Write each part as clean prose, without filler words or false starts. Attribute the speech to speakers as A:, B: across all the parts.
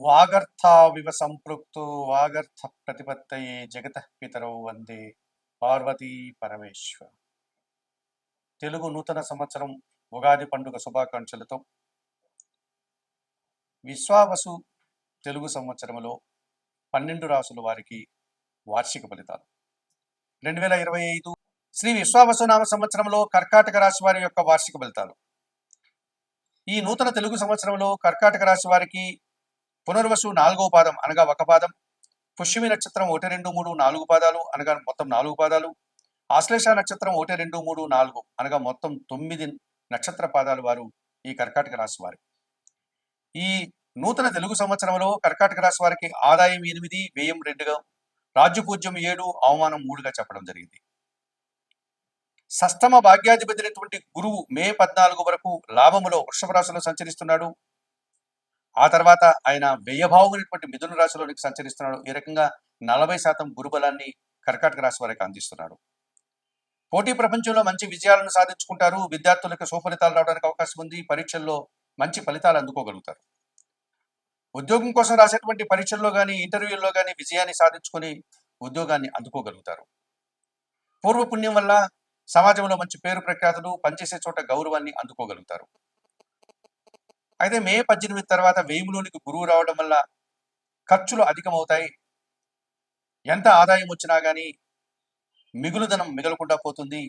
A: వాగర్థావివ సంపృక్తో వాగర్థ ప్రతిపత్తయే జగతః పితరౌ వందే పార్వతీ పరమేశ్వర. తెలుగు నూతన సంవత్సరం ఉగాది పండుగ శుభాకాంక్షలతో విశ్వావసు తెలుగు సంవత్సరంలో 12 రాసుల వారికి వార్షిక ఫలితాలు 2025 శ్రీ విశ్వావసు నామ సంవత్సరంలో కర్కాటక రాశి వారి యొక్క వార్షిక ఫలితాలు. ఈ నూతన తెలుగు సంవత్సరంలో కర్కాటక రాశి వారికి పునర్వసు 4వ పాదం అనగా ఒక పాదం, పుష్యమి నక్షత్రం 1, 2, 3, 4 పాదాలు అనగా మొత్తం 4 పాదాలు, ఆశ్లేష నక్షత్రం 1, 2, 3, 4 అనగా మొత్తం 9 నక్షత్ర పాదాలు వారు ఈ కర్కాటక రాశి వారు. ఈ నూతన తెలుగు సంవత్సరంలో కర్కాటక రాశి వారికి ఆదాయం 8, వ్యయం 2గా, రాజ్యపూజ్యం 7, అవమానం 3గా చెప్పడం జరిగింది. షష్టమ భాగ్యాధిపతి అయినటువంటి గురువు మే 14 వరకు లాభములో వృషభ రాశిలో సంచరిస్తున్నాడు. ఆ తర్వాత ఆయన వ్యయభావమైనటువంటి మిథున రాశిలోనికి సంచరిస్తున్నాడు. ఈ రకంగా 40% గురుబలాన్ని కర్కాటక రాశి వారికి అందిస్తున్నాడు. పోటీ ప్రపంచంలో మంచి విజయాలను సాధించుకుంటారు. విద్యార్థులకు సుఫలితాలు రావడానికి అవకాశం ఉంది. పరీక్షల్లో మంచి ఫలితాలు అందుకోగలుగుతారు. ఉద్యోగం కోసం రాసేటువంటి పరీక్షల్లో కానీ ఇంటర్వ్యూల్లో కానీ విజయాన్ని సాధించుకొని ఉద్యోగాన్ని అందుకోగలుగుతారు. పూర్వపుణ్యం వల్ల సమాజంలో మంచి పేరు ప్రఖ్యాతులు, పనిచేసే చోట గౌరవాన్ని అందుకోగలుగుతారు. అయితే మే 18 తర్వాత వ్యయంలోనికి గురువు రావడం వల్ల ఖర్చులు అధికమవుతాయి. ఎంత ఆదాయం వచ్చినా కానీ మిగులుదనం మిగలకుండా పోతుంది.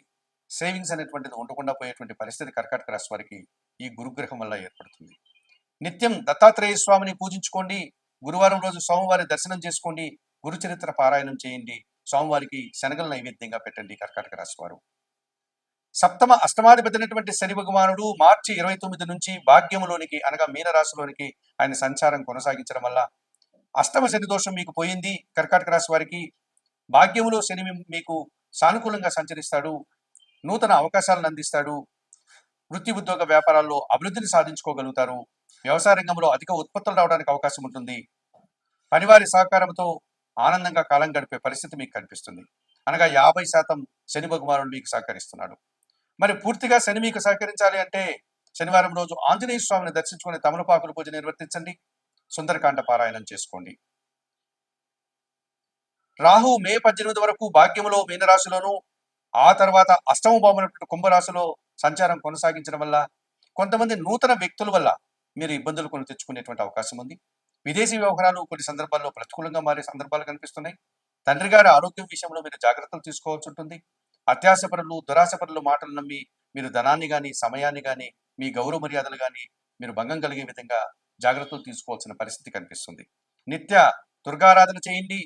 A: సేవింగ్స్ అనేటువంటిది ఉండకుండా పోయేటువంటి పరిస్థితి కర్కాటక రాశి వారికి ఈ గురుగ్రహం వల్ల ఏర్పడుతుంది. నిత్యం దత్తాత్రేయ స్వామిని పూజించుకోండి. గురువారం రోజు సోమవారి దర్శనం చేసుకోండి. గురు చరిత్ర పారాయణం చేయండి. సోమవారికి శనగల నైవేద్యంగా పెట్టండి కర్కాటక రాశి వారు. సప్తమ అష్టమాధిపతినటువంటి శని భగవానుడు మార్చి 29 నుంచి భాగ్యములోనికి అనగా మీనరాశిలోనికి ఆయన సంచారం కొనసాగించడం వల్ల అష్టమ శని దోషం మీకు పోయింది. కర్కాటక రాశి వారికి భాగ్యములో శని మీకు సానుకూలంగా సంచరిస్తాడు. నూతన అవకాశాలను అందిస్తాడు. వృత్తి ఉద్యోగ వ్యాపారాల్లో అభివృద్ధిని సాధించుకోగలుగుతారు. వ్యవసాయ రంగంలో అధిక ఉత్పత్తులు రావడానికి అవకాశం ఉంటుంది. పనివారి సహకారంతో ఆనందంగా కాలం గడిపే పరిస్థితి మీకు కనిపిస్తుంది. అనగా 50% శని భగవానుడు మీకు సహకరిస్తున్నాడు. మరి పూర్తిగా శని మీకు సహకరించాలి అంటే శనివారం రోజు ఆంజనేయ స్వామిని దర్శించుకుని తమలపాకుల పూజ నిర్వర్తించండి. సుందరకాండ పారాయణం చేసుకోండి. రాహు మే 18 వరకు భాగ్యములో మీనరాశిలోను, ఆ తర్వాత అష్టమ భావమైనటువంటి కుంభరాశిలో సంచారం కొనసాగించడం వల్ల కొంతమంది నూతన వ్యక్తుల వల్ల మీరు ఇబ్బందులు కొని తెచ్చుకునేటువంటి అవకాశం ఉంది. విదేశీ వ్యవహారాలు కొన్ని సందర్భాల్లో ప్రతికూలంగా మారే సందర్భాలు కనిపిస్తున్నాయి. తండ్రి గారి ఆరోగ్యం విషయంలో మీరు జాగ్రత్తలు తీసుకోవాల్సి ఉంటుంది. అత్యాశపరులు, దురాశపరులు మాటలు నమ్మి మీరు ధనాన్ని కానీ సమయాన్ని కానీ మీ గౌరవ మర్యాదలు కానీ మీరు భంగం కలిగే విధంగా జాగ్రత్తలు తీసుకోవాల్సిన పరిస్థితి కనిపిస్తుంది. నిత్య దుర్గారాధన చేయండి.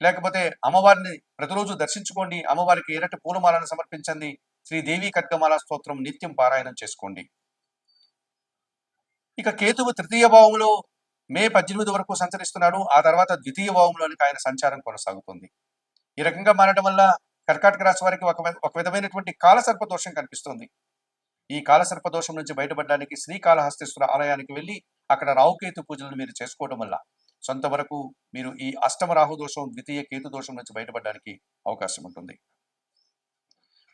A: లేకపోతే అమ్మవారిని ప్రతిరోజు దర్శించుకోండి. అమ్మవారికి ఎర్రటి పూలమాలను సమర్పించండి. శ్రీదేవి ఖడ్గమాల స్తోత్రం నిత్యం పారాయణం చేసుకోండి. ఇక కేతువు తృతీయ భావంలో మే 18 వరకు సంచరిస్తున్నాడు. ఆ తర్వాత ద్వితీయ భావంలోనికి ఆయన సంచారం కొనసాగుతుంది. ఈ రకంగా మారడం వల్ల కర్కాటక రాశి వారికి ఒక విధమైనటువంటి కాలసర్ప దోషం కనిపిస్తుంది. ఈ కాలసర్ప దోషం నుంచి బయటపడడానికి శ్రీకాళహస్తీశ్వర ఆలయానికి వెళ్ళి అక్కడ రాహుకేతు పూజలను మీరు చేసుకోవడం వల్ల సొంత వరకు మీరు ఈ అష్టమ రాహు దోషం, ద్వితీయ కేతు దోషం నుంచి బయటపడడానికి అవకాశం ఉంటుంది.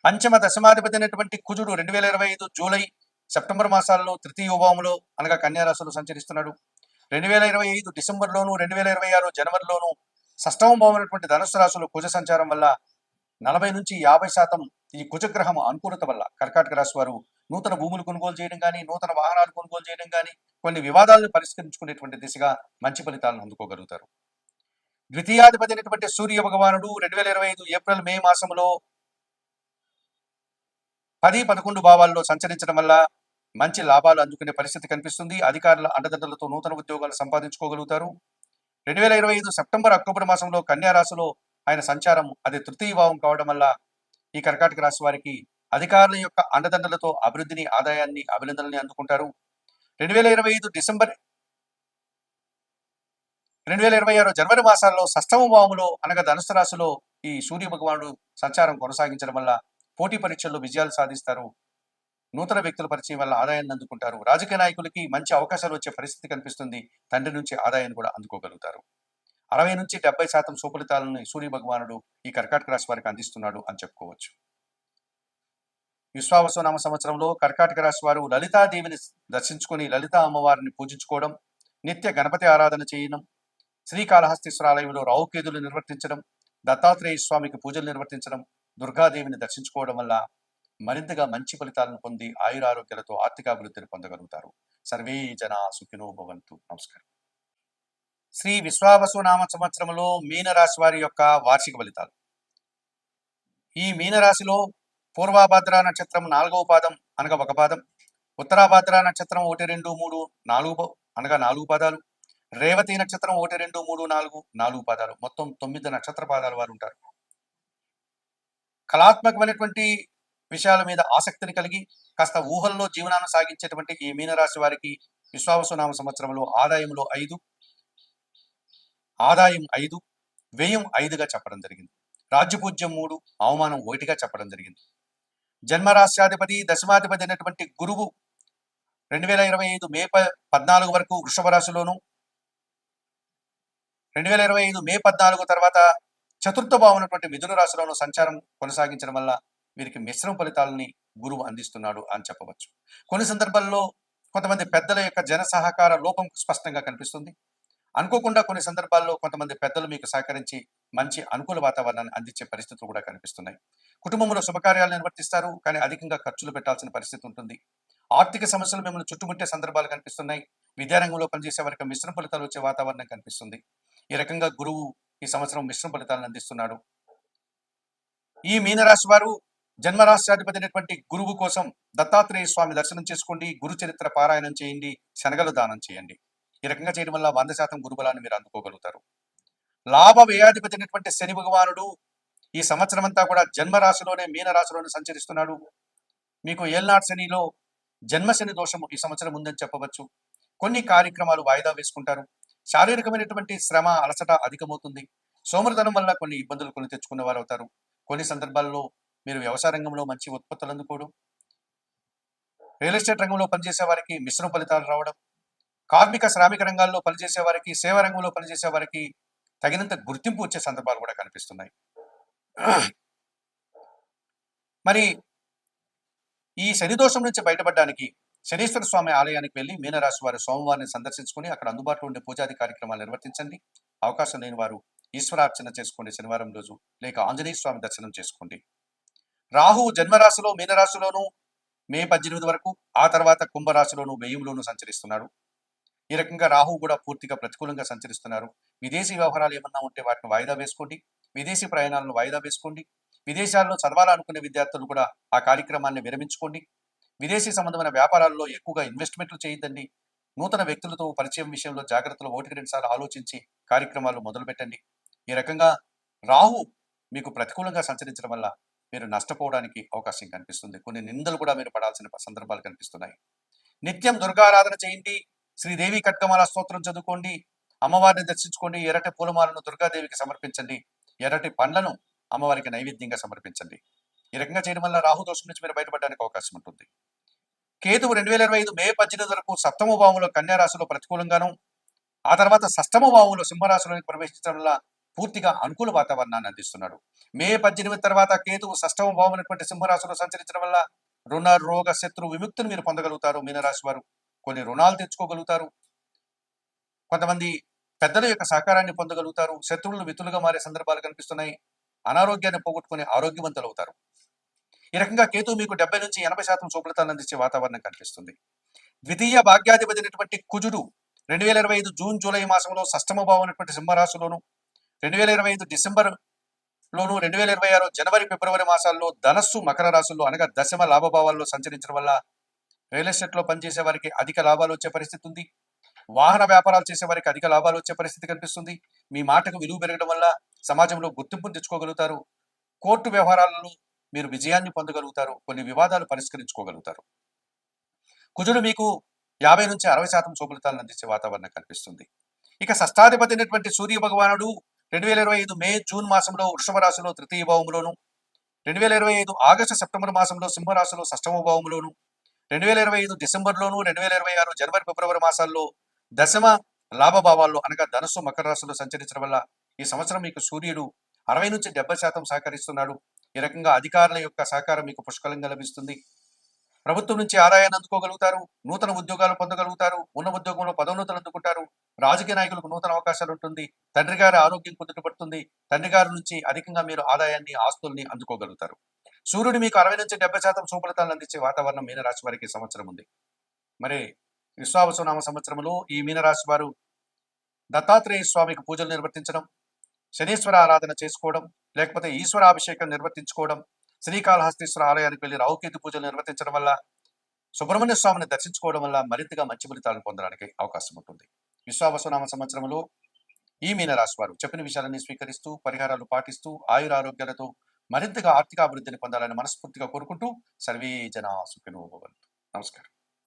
A: పంచమ దశమాధిపతి అయినటువంటి కుజుడు 2025 జూలై, సెప్టెంబర్ మాసాల్లో తృతీయ భావంలో అనగా కన్యారాశిలో సంచరిస్తున్నాడు. 2025 డిసెంబర్లోను, 2026 జనవరిలోను షష్టమ భావమైనటువంటి ధనుసు రాశిలో కుజ సంచారం వల్ల 40 నుంచి 50% ఈ కుజగ్రహం అనుకూలత వల్ల కర్కాటక రాశి వారు నూతన భూములు కొనుగోలు చేయడం కానీ, నూతన వాహనాలు కొనుగోలు చేయడం కానీ, కొన్ని వివాదాలను పరిష్కరించుకునేటువంటి దిశగా మంచి ఫలితాలను అందుకోగలుగుతారు. ద్వితీయాధిపతి అయినటువంటి సూర్య భగవానుడు 2025 ఏప్రిల్ మే మాసంలో 10, 11 భావాల్లో సంచరించడం వల్ల మంచి లాభాలు అందుకునే పరిస్థితి కనిపిస్తుంది. అధికారుల అండదండలతో నూతన ఉద్యోగాలు సంపాదించుకోగలుగుతారు. 2025 సెప్టెంబర్, అక్టోబర్ మాసంలో కన్యా రాశిలో ఆయన సంచారం అది తృతీయ భావం కావడం వల్ల ఈ కర్కాటక రాశి వారికి అధికారుల యొక్క అండదండలతో అభివృద్ధిని, ఆదాయాన్ని, అభినందనల్ని అందుకుంటారు. 2025 డిసెంబర్, 2026 జనవరి మాసాల్లో షష్టమ భావములో అనగా ధనుసు రాశిలో ఈ సూర్య భగవానుడు సంచారం కొనసాగించడం వల్ల పోటీ పరీక్షల్లో విజయాలు సాధిస్తారు. నూతన వ్యక్తుల పరిచయం వల్ల ఆదాయాన్ని అందుకుంటారు. రాజకీయ నాయకులకి మంచి అవకాశాలు వచ్చే పరిస్థితి కనిపిస్తుంది. తండ్రి నుంచి ఆదాయాన్ని కూడా అందుకోగలుగుతారు. 60 నుంచి 70% సుఫలితాలను సూర్య భగవానుడు ఈ కర్కాటక రాశి వారికి అందిస్తున్నాడు అని చెప్పుకోవచ్చు. విశ్వావసు నామ సంవత్సరంలో కర్కాటక రాశి వారు లలితాదేవిని దర్శించుకొని లలితా అమ్మవారిని పూజించుకోవడం, నిత్య గణపతి ఆరాధన చేయడం, శ్రీకాళహస్తీశ్వర ఆలయంలో రావుకేతులు నిర్వర్తించడం, దత్తాత్రేయ స్వామికి పూజలు నిర్వర్తించడం, దుర్గాదేవిని దర్శించుకోవడం వల్ల మరింతగా మంచి ఫలితాలను పొంది ఆయురారోగ్యాలతో ఆర్థికాభివృద్ధిని పొందగలుగుతారు. సర్వే జనా సుఖినో భవంతు. నమస్కారం. శ్రీ విశ్వావసునామ సంవత్సరంలో మీనరాశి వారి యొక్క వార్షిక ఫలితాలు. ఈ మీనరాశిలో పూర్వాభాద్ర నక్షత్రం 4వ పాదం అనగా 1 పాదం, ఉత్తరాభాద్ర నక్షత్రం 1, 2, 3, 4 అనగా 4 పాదాలు, రేవతి నక్షత్రం 1, 2, 3, 4, 4 పాదాలు, మొత్తం 9 నక్షత్ర పాదాల వారు ఉంటారు. కళాత్మకమైనటువంటి విషయాల మీద ఆసక్తిని కలిగి కాస్త ఊహల్లో జీవనాన్ని సాగించేటువంటి ఈ మీనరాశి వారికి విశ్వావసునామ సంవత్సరంలో ఆదాయం 5, వ్యయం 5గా చెప్పడం జరిగింది. రాజ్యపూజ్యం 3, అవమానం 1గా చెప్పడం జరిగింది. జన్మరాశ్యాధిపతి దశమాధిపతి అయినటువంటి గురువు 2025 మే 14 వరకు వృషభ రాశిలోను, 2025 మే 14 తర్వాత చతుర్థ భావమైనటువంటి మిథున రాశిలోను సంచారం కొనసాగించడం వల్ల వీరికి మిశ్రమ ఫలితాలని గురువు అందిస్తున్నాడు అని చెప్పవచ్చు. కొన్ని సందర్భాల్లో కొంతమంది పెద్దల యొక్క జన సహకార లోపం స్పష్టంగా కనిపిస్తుంది. అనుకోకుండా కొన్ని సందర్భాల్లో కొంతమంది పెద్దలు మీకు సహకరించి మంచి అనుకూల వాతావరణాన్ని అందించే పరిస్థితులు కూడా కనిపిస్తున్నాయి. కుటుంబంలో శుభకార్యాలు నిర్వర్తిస్తారు, కానీ అధికంగా ఖర్చులు పెట్టాల్సిన పరిస్థితి ఉంటుంది. ఆర్థిక సమస్యలు మిమ్మల్ని చుట్టుముట్టే సందర్భాలు కనిపిస్తున్నాయి. విద్యారంగంలో పనిచేసే వారికి మిశ్రమ ఫలితాలు వచ్చే వాతావరణం కనిపిస్తుంది. ఈ రకంగా గురువు ఈ సంవత్సరం మిశ్రమ ఫలితాలను అందిస్తున్నాడు. ఈ మీనరాశి వారు జన్మరాశ్యాధిపతి అయినటువంటి గురువు కోసం దత్తాత్రేయ స్వామి దర్శనం చేసుకోండి, గురు చరిత్ర పారాయణం చేయండి, శనగలు దానం చేయండి. ఈ రకంగా చేయడం వల్ల 100% గురుబలాన్ని మీరు అందుకోగలుగుతారు. లాభ వ్యయాధిపతి అయినటువంటి శని భగవానుడు ఈ సంవత్సరం అంతా కూడా జన్మరాశిలోనే మీనరాశిలోనే సంచరిస్తున్నాడు. మీకు ఏల్నాడు శనిలో జన్మశని దోషం ఈ సంవత్సరం ఉందని చెప్పవచ్చు. కొన్ని కార్యక్రమాలు వాయిదా వేసుకుంటారు. శారీరకమైనటువంటి శ్రమ అలసట అధికమవుతుంది. సోమరితనం వల్ల కొన్ని ఇబ్బందులు కొని తెచ్చుకున్న వారు అవుతారు. కొన్ని సందర్భాల్లో మీరు వ్యవసాయ రంగంలో మంచి ఉత్పత్తులు అందుకోవడం, రియల్ ఎస్టేట్ రంగంలో పనిచేసే వారికి మిశ్రమ ఫలితాలు రావడం, కార్మిక శ్రామిక రంగాల్లో పనిచేసే వారికి, సేవా రంగంలో పనిచేసే వారికి తగినంత గుర్తింపు వచ్చే సందర్భాలు కూడా కనిపిస్తున్నాయి. మరి ఈ శని దోషం నుంచి బయటపడడానికి శనీశ్వర స్వామి ఆలయానికి వెళ్ళి మీనరాశి వారు సోమవారిని సందర్శించుకుని అక్కడ అందుబాటులో ఉండే పూజాది కార్యక్రమాలు నిర్వర్తించండి. అవకాశం లేని వారు ఈశ్వరార్చన చేసుకోండి శనివారం రోజు, లేక ఆంజనేయ స్వామి దర్శనం చేసుకోండి. రాహువు జన్మరాశిలో మీనరాశిలోను మే 18 వరకు, ఆ తర్వాత కుంభరాశిలోను వ్యయంలోను సంచరిస్తున్నాడు. ఈ రకంగా రాహువు కూడా పూర్తిగా ప్రతికూలంగా సంచరిస్తున్నారు. విదేశీ వ్యవహారాలు ఏమన్నా ఉంటే వాటిని వాయిదా వేసుకోండి. విదేశీ ప్రయాణాలను వాయిదా వేసుకోండి. విదేశాల్లో చదవాలనుకునే విద్యార్థులు కూడా ఆ కార్యక్రమాన్ని విరమించుకోండి. విదేశీ సంబంధమైన వ్యాపారాల్లో ఎక్కువగా ఇన్వెస్ట్మెంట్లు చేయొద్దండి. నూతన వ్యక్తులతో పరిచయం విషయంలో జాగ్రత్తలు 1-2 సార్లు ఆలోచించి కార్యక్రమాలు మొదలుపెట్టండి. ఈ రకంగా రాహు మీకు ప్రతికూలంగా సంచరించడం వల్ల మీరు నష్టపోవడానికి అవకాశం కనిపిస్తుంది. కొన్ని నిందలు కూడా మీరు పడాల్సిన సందర్భాలు కనిపిస్తున్నాయి. నిత్యం దుర్గారాధన చేయండి. శ్రీదేవి కట్కమాల స్తోత్రం చదువుకోండి. అమ్మవారిని దర్శించుకోండి. ఎర్రటి పూలమాలను దుర్గాదేవికి సమర్పించండి. ఎర్రటి పండ్లను అమ్మవారికి నైవేద్యంగా సమర్పించండి. ఈ రకంగా చేయడం వల్ల రాహు దోషం నుంచి మీరు బయటపడడానికి అవకాశం ఉంటుంది. కేతువు 2025 మే 18 వరకు 7వ భావంలో కన్యా రాశిలో ప్రతికూలంగాను, ఆ తర్వాత 6వ భావంలో సింహరాశిలోకి ప్రవేశించడం వల్ల పూర్తిగా అనుకూల వాతావరణాన్ని అందిస్తున్నాడు. మే 18 తర్వాత కేతువు 6వ భావం అయినటువంటి సింహరాశిలో సంచరించడం వల్ల రుణ రోగ శత్రు విముక్తిని మీరు పొందగలుగుతారు. మీనరాశి వారు కొన్ని రుణాలు తెచ్చుకోగలుగుతారు. కొంతమంది పెద్దల యొక్క సహకారాన్ని పొందగలుగుతారు. శత్రువులు మిత్రులుగా మారే సందర్భాలు కనిపిస్తున్నాయి. అనారోగ్యాన్ని పోగొట్టుకుని ఆరోగ్యవంతులు అవుతారు. ఈ రకంగా కేతు మీకు 70 నుంచి 80% శుభ్రతను అందించే వాతావరణం కనిపిస్తుంది. ద్వితీయ భాగ్యాధిపతి అయినటువంటి కుజుడు 2025 జూన్ జూలై మాసంలో 6వ భావం అయినటువంటి సింహరాశిలోను, 2025 డిసెంబర్ లోను, 2026 జనవరి ఫిబ్రవరి మాసాల్లో ధనస్సు మకర రాశుల్లో అనగా దశమ లాభభావాల్లో సంచరించడం వల్ల రియల్ ఎస్టేట్ లో పనిచేసే వారికి అధిక లాభాలు వచ్చే పరిస్థితి ఉంది. వాహన వ్యాపారాలు చేసే వారికి అధిక లాభాలు వచ్చే పరిస్థితి కనిపిస్తుంది. మీ మాటకు విలువ పెరగడం వల్ల సమాజంలో గుర్తింపును తెచ్చుకోగలుగుతారు. కోర్టు వ్యవహారాలలో మీరు విజయాన్ని పొందగలుగుతారు. కొన్ని వివాదాలు పరిష్కరించుకోగలుగుతారు. కుజుడు మీకు 50 నుంచి 60% శుభఫలితాలను అందించే వాతావరణం కనిపిస్తుంది. ఇక షష్టాధిపతి అయినటువంటి సూర్య భగవానుడు 2025 మే జూన్ మాసంలో వృషభ రాశిలో 3వ భావంలోను, 2025 ఆగస్టు సెప్టెంబర్ మాసంలో సింహరాశిలో 6వ భావంలోను, 2025 డిసెంబర్లోను, 2026 జనవరి ఫిబ్రవరి మాసాల్లో దశమ లాభభావాల్లో అనగా ధనుస్సు మకర రాశిలో సంచరించడం వల్ల ఈ సంవత్సరం మీకు సూర్యుడు 60 నుంచి 70% సహకరిస్తున్నాడు. ఈ రకంగా అధికారుల యొక్క సహకారం మీకు పుష్కలంగా లభిస్తుంది. ప్రభుత్వం నుంచి ఆదాయాన్ని అందుకోగలుగుతారు, నూతన ఉద్యోగాలు పొందగలుగుతారు, ఉన్న ఉద్యోగంలో పదోన్నతులు అందుకుంటారు, రాజకీయ నాయకులకు నూతన అవకాశాలు ఉంటుంది, తండ్రి గారి ఆరోగ్యం కుదుటపడుతుంది, తండ్రి గారి నుంచి అధికంగా మీరు ఆదాయాన్ని, ఆస్తుల్ని అందుకోగలుగుతారు. సూర్యుడు మీకు 60-70% శుభఫలితాలను అందించే వాతావరణం మీనరాశి వారికి ఈ సంవత్సరం ఉంది. మరి విశ్వావసునామ సంవత్సరంలో ఈ మీనరాశి వారు దత్తాత్రేయ స్వామికి పూజలు నిర్వర్తించడం, శనీశ్వర ఆరాధన చేసుకోవడం, లేకపోతే ఈశ్వరాభిషేకం నిర్వర్తించుకోవడం, శ్రీకాళహస్తీశ్వర ఆలయానికి వెళ్లి రావుకేతు పూజలు నిర్వర్తించడం వల్ల, సుబ్రహ్మణ్య స్వామిని దర్శించుకోవడం వల్ల మరింతగా మంచి ఫలితాలను పొందడానికి అవకాశం ఉంటుంది. విశ్వావసునామ సంవత్సరంలో ఈ మీనరాశి వారు చెప్పిన విషయాలన్నీ స్వీకరిస్తూ, పరిహారాలు పాటిస్తూ, ఆయురారోగ్యాలతో మరింతగా ఆర్థిక అభివృద్ధిని పొందాలని మనస్ఫూర్తిగా కోరుకుంటూ సర్వే జనా సుఖినో భవంతు. నమస్కారం.